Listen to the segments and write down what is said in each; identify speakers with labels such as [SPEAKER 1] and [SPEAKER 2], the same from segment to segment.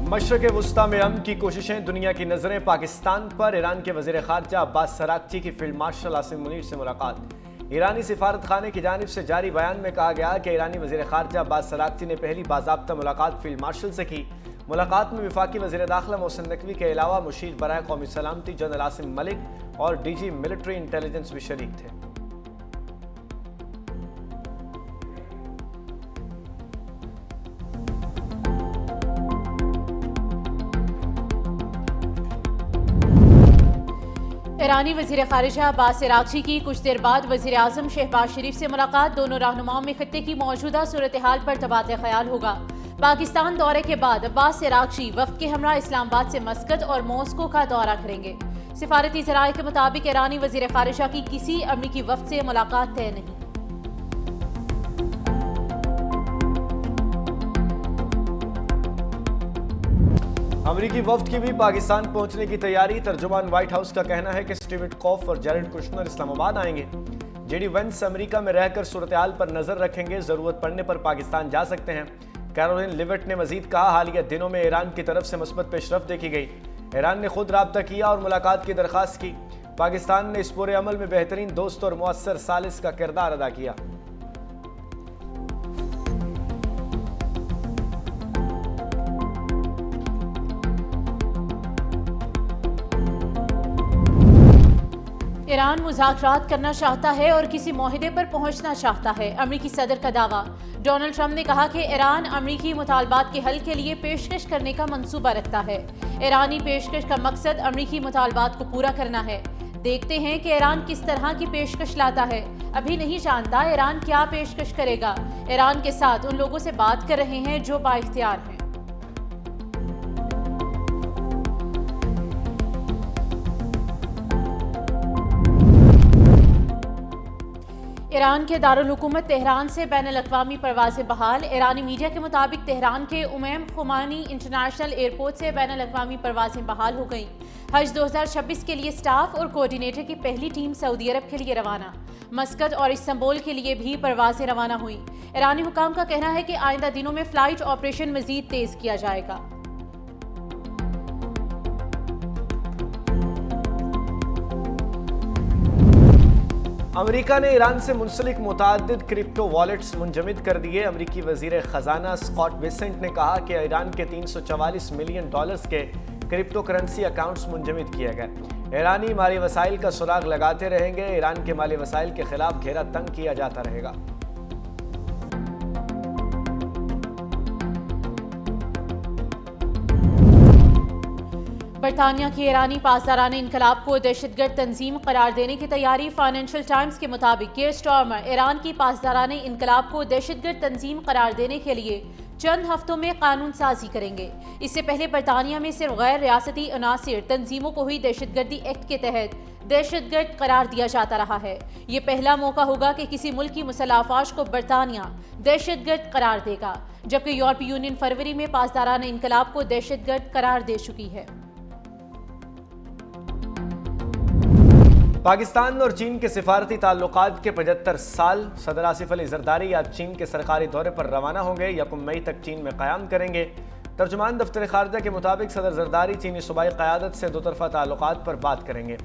[SPEAKER 1] मशरक़ वुस्ता में अमन की कोशिशें, दुनिया की नजरें पाकिस्तान पर। ईरान के वज़ीर ख़ारजा अब्बास अराग़ची की फील्ड मार्शल आसिम मुनीर से मुलाकात। ईरानी सिफारत खाने की जानिब से जारी बयान में कहा गया कि ईरानी वज़ीर ख़ारजा अब्बास अराग़ची ने पहली बाज़ाब्ता मुलाकात फील्ड मार्शल से की। मुलाकात में वफाकी वज़ीर दाखिला मोहसिन नकवी के अलावा मुशीर बराए कौमी सलामती जनरल आसिम मलिक और DG मिलिट्री इंटेलिजेंस भी शरीक थे।
[SPEAKER 2] ईरानी वज़ीर ख़ारिजा अब्बास अराग़ची की कुछ देर बाद वज़ीर आज़म शहबाज शरीफ से मुलाकात। दोनों रहनुमाओं में खत्ते की मौजूदा सूरत हाल पर तबादला ख्याल होगा। पाकिस्तान दौरे के बाद अब्बास अराग़ची वफ़द के हमरा इस्लामाबाद से मस्कत और मॉस्को का दौरा करेंगे। सिफारती ज़राए के मुताबिक ईरानी वज़ीर ख़ारिजा की किसी अमरीकी वफ़द से मुलाकात तय नहीं।
[SPEAKER 1] अमरीकी वफ्द की भी पाकिस्तान पहुंचने की तैयारी। तर्जुमान व्हाइट हाउस का कहना है कि स्टीव विटकॉफ और जैरेड कुशनर इस्लामाबाद आएंगे। JD वेंस अमेरिका में रहकर सूरत हाल पर नजर रखेंगे, जरूरत पड़ने पर पाकिस्तान जा सकते हैं। कैरोलिन लिविट ने मजीद कहा, हालिया दिनों में ईरान की तरफ से मुस्बत पेशरफ्त देखी गई। ईरान ने खुद राब्ता किया और मुलाकात की दरख्वास्त की। पाकिस्तान ने इस पूरे अमल में बेहतरीन दोस्त और मुअस्सर सालिस का किरदार अदा किया।
[SPEAKER 2] ईरान मुज़ाकरात करना चाहता है और किसी मुआहदे पर पहुंचना चाहता है, अमरीकी सदर का दावा। डोनाल्ड ट्रंप ने कहा कि ईरान अमरीकी मुतालबात के हल के लिए पेशकश करने का मंसूबा रखता है। ईरानी पेशकश का मकसद अमरीकी मुतालबात को पूरा करना है। देखते हैं कि ईरान किस तरह की पेशकश लाता है। अभी नहीं जानता ईरान क्या पेशकश करेगा। ईरान के साथ उन लोगों से बात कर रहे हैं जो बाइख्तियार हैं। ईरान के दारुल हुकूमत तेहरान से बैनुल-अक़वामी परवाज़ें बहाल। ईरानी मीडिया के मुताबिक तेहरान के उमैम खुमानी इंटरनेशनल एयरपोर्ट से बैनुल-अक़वामी परवाज़ें बहाल हो गईं। हज 2026 के लिए स्टाफ और कोऑर्डिनेटर की पहली टीम सऊदी अरब के लिए रवाना। मस्कत और इस्तांबुल के लिए भी परवाज़ें रवाना हुई। ईरानी हुकाम का कहना है कि आइंदा दिनों में फ़्लाइट ऑपरेशन मज़ीद तेज़ किया जाएगा।
[SPEAKER 1] अमेरिका ने ईरान से मुंसलिक मुतअद्दिद क्रिप्टो वॉलेट्स मुंजमद कर दिए। अमेरिकी वज़ीर ख़जाना स्कॉट बेसेंट ने कहा कि ईरान के $344 मिलियन के क्रिप्टो करेंसी अकाउंट्स मुंजमद किए गए। ईरानी माली वसाइल का सुराग लगाते रहेंगे। ईरान के माली वसाइल के खिलाफ घेरा तंग किया जाता रहेगा।
[SPEAKER 2] बरतानिया की ईरानी पासदाराना इनकलाब को दहशतगर्द तंजीम करार देने की तैयारी। फाइनेंशियल टाइम्स के मुताबिक कीर स्टारमर ईरान की पासदाराना इनकलाब को दहशतगर्द तंजीम करार देने के लिए चंद हफ्तों में कानून साजी करेंगे। इससे पहले बरतानिया में सिर्फ गैर रियासती अनासिर तंजीमों को ही दहशतगर्दी एक्ट के तहत दहशतगर्द करार दिया जाता रहा है। ये पहला मौका होगा कि किसी मुल्क की मुसल्लह अफवाज को बरतानिया दहशतगर्द करार देगा, जबकि यूरोपीय यूनियन फरवरी में पासदाराना इनकलाब को दहशतगर्द करार दे चुकी है।
[SPEAKER 1] पाकिस्तान और चीन के सिफारती ताल्लुकात के 75 साल। सदर आसिफ अली जरदारी आज चीन के सरकारी दौरे पर रवाना होंगे। 1 मई तक चीन में क़याम करेंगे। तर्जुमान दफ्तर खारजा के मुताबिक सदर जरदारी चीनी सूबाई क़यादत से दो तरफ़ा ताल्लुकात पर बात करेंगे।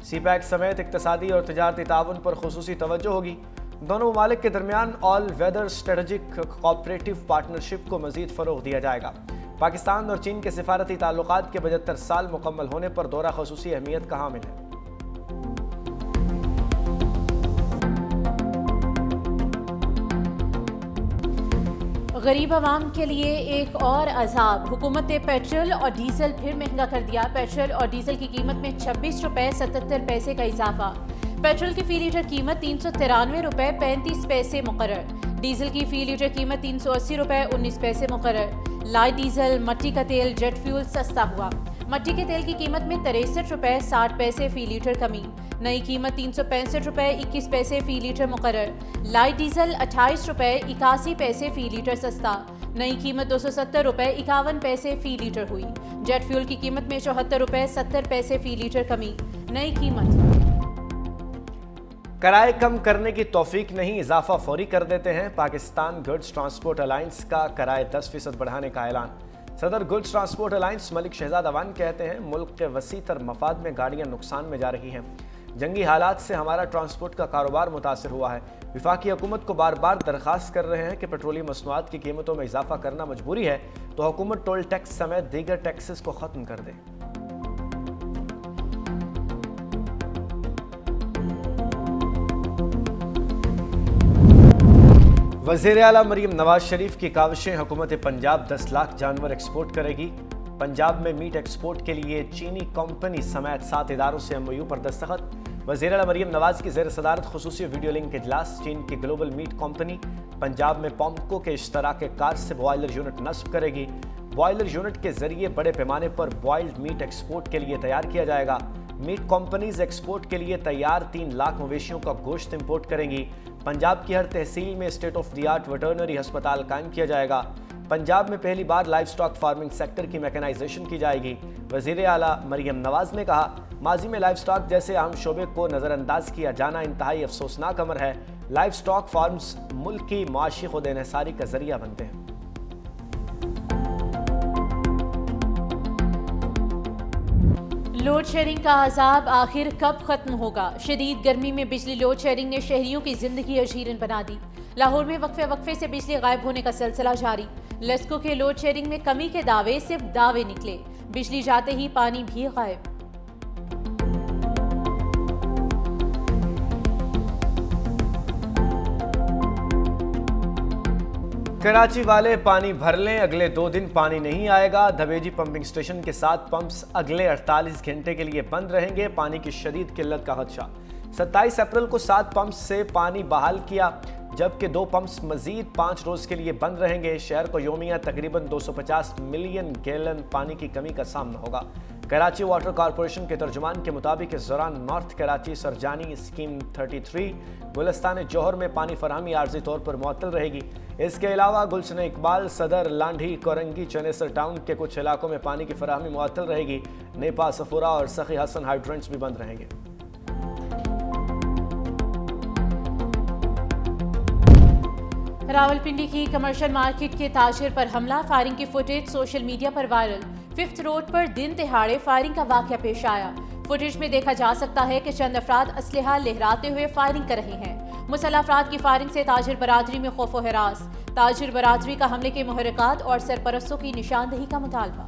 [SPEAKER 1] CPEC समेत इक़्तिसादी और तिजारती ताउन पर खुसूसी तवज्जो होगी। दोनों ममालिक के दरमियान all weather strategic cooperative partnership को मज़ीद फ़रोग़ दिया जाएगा। पाकिस्तान और चीन के सिफारती ताल्लुकात के 75 साल मुकम्मल होने पर दौरा खुसूसी अहमियत का हामिल है।
[SPEAKER 2] गरीब आवाम के लिए एक और अजाब। हुकूमत ने पेट्रोल और डीजल फिर महंगा कर दिया। पेट्रोल और डीजल की कीमत में 26 रुपये 77 पैसे का इजाफा। पेट्रोल की फ़ी लीटर कीमत 393 रुपये 35 पैसे मुकर्रर। डीजल की फ़ी लीटर कीमत 380 रुपये 19 पैसे मुकर्रर। लाइट डीजल, मट्टी का तेल, जेट फ्यूल सस्ता हुआ। मट्टी के तेल की कीमत में 63 रुपये 60 पैसे फ़ी लीटर कमी। नई कीमत 365 रुपये 21 पैसे फ़ी लीटर मुकर्रर। लाइट डीजल 28 रुपये 81 पैसे फ़ी लीटर सस्ता। नई कीमत 270 रुपये 51 पैसे फ़ी लीटर हुई। जेट फ्यूल की कीमत में 74 रुपये 70 पैसे फ़ी लीटर कमी। नई कीमत।
[SPEAKER 1] किराए कम करने की तौफीक नहीं, इजाफा फौरी कर देते हैं। पाकिस्तान गुड्स ट्रांसपोर्ट अलायंस का किराए 10% बढ़ाने का ऐलान। सदर goods transport alliance Malik Shahzad Awan कहते हैं, मुल्क के वसी तर मफाद में गाड़ियां नुकसान में जा रही हैं। जंगी हालात से हमारा ट्रांसपोर्ट का कारोबार मुतासर हुआ है। वफाकी हुकूमत को बार बार दरख्वास्त कर रहे हैं कि पेट्रोलियम मसनूआत की कीमतों में इजाफा करना मजबूरी है, तो हुकूमत टोल टैक्स समेत दीगर टैक्सेस को ख़त्म कर दे। वज़ीर आला मरीम नवाज शरीफ की काविशें, हुकूमत पंजाब 10 लाख जानवर एक्सपोर्ट करेगी। पंजाब में मीट एक्सपोर्ट के लिए चीनी कंपनी समेत 7 इदारों से MOU पर दस्तखत। वज़ीर आला मरीम नवाज की ज़ेर सदारत खुसूसी वीडियो लिंक इजलास। चीन की ग्लोबल मीट कंपनी पंजाब में पॉम्को के इश्तराक कार से बॉयलर यूनिट नस्ब करेगी। बॉयलर यूनिट के जरिए बड़े पैमाने पर बॉयल्ड मीट एक्सपोर्ट के लिए तैयार किया जाएगा। मीट कंपनीज एक्सपोर्ट के लिए तैयार 3 लाख मवेशियों का गोश्त इंपोर्ट करेंगी। पंजाब की हर तहसील में state of the art veterinary अस्पताल कायम किया जाएगा। पंजाब में पहली बार लाइव स्टॉक फार्मिंग सेक्टर की मैकेनाइजेशन की जाएगी। वज़ीर आला मरीम नवाज ने कहा, माजी में लाइव स्टॉक जैसे अहम शोबे को नज़रअंदाज किया जाना इंतहाई अफसोसनाक अमर है। लाइव स्टॉक फार्म्स मुल्क की माशी खुद इन्हिसारी का जरिया बनते हैं।
[SPEAKER 2] लोड शेडिंग का अजाब आखिर कब खत्म होगा? शदीद गर्मी में बिजली लोड शेडिंग ने शहरियों की जिंदगी अजीरन बना दी। लाहौर में वक्फे वक्फे से बिजली गायब होने का सिलसिला जारी। लस्को के लोड शेडिंग में कमी के दावे सिर्फ दावे निकले। बिजली जाते ही पानी भी गायब।
[SPEAKER 1] कराची वाले पानी भर लें, अगले 2 दिन पानी नहीं आएगा। धवेजी पंपिंग स्टेशन के 7 पंप्स अगले 48 घंटे के लिए बंद रहेंगे। पानी की शदीद किल्लत का खदशा। 27 अप्रैल को 7 पंप्स से पानी बहाल किया, जबकि 2 पंप्स मजीद 5 रोज के लिए बंद रहेंगे। शहर को योमिया तकरीबन 250 मिलियन गैलन पानी की कमी का सामना होगा। कराची वाटर कॉरपोरेशन के तर्जुमान के मुताबिक इस दौरान नॉर्थ कराची सरजानी स्कीम 33 गुलिस्तान जौहर में पानी फराहमी आर्जी तौर पर मुअत्तल रहेगी। इसके अलावा गुलशन इकबाल, सदर, लांढी, कोरंगी, चनेसर टाउन के कुछ इलाकों में पानी की फराहमी मुअत्तल रहेगी। नेपा, सफुरा और सखी हसन हाइड्रेंट्स भी बंद रहेंगे।
[SPEAKER 2] रावलपिंडी की कमर्शियल मार्केट के ताजिर पर हमला, फायरिंग की फुटेज सोशल मीडिया पर वायरल। 5th रोड पर दिन तिहाड़े फायरिंग का वाकया पेश आया। फुटेज में देखा जा सकता है कि चंद अफराद असलहा लहराते हुए फायरिंग कर रहे हैं। मुसल्लह अफराद की फायरिंग से ताजिर बरादरी में खौफ व हिरास। ताजिर बरादरी का हमले के मुहर्रिकात और सरपरस्तों की निशानदही का मुतालबा।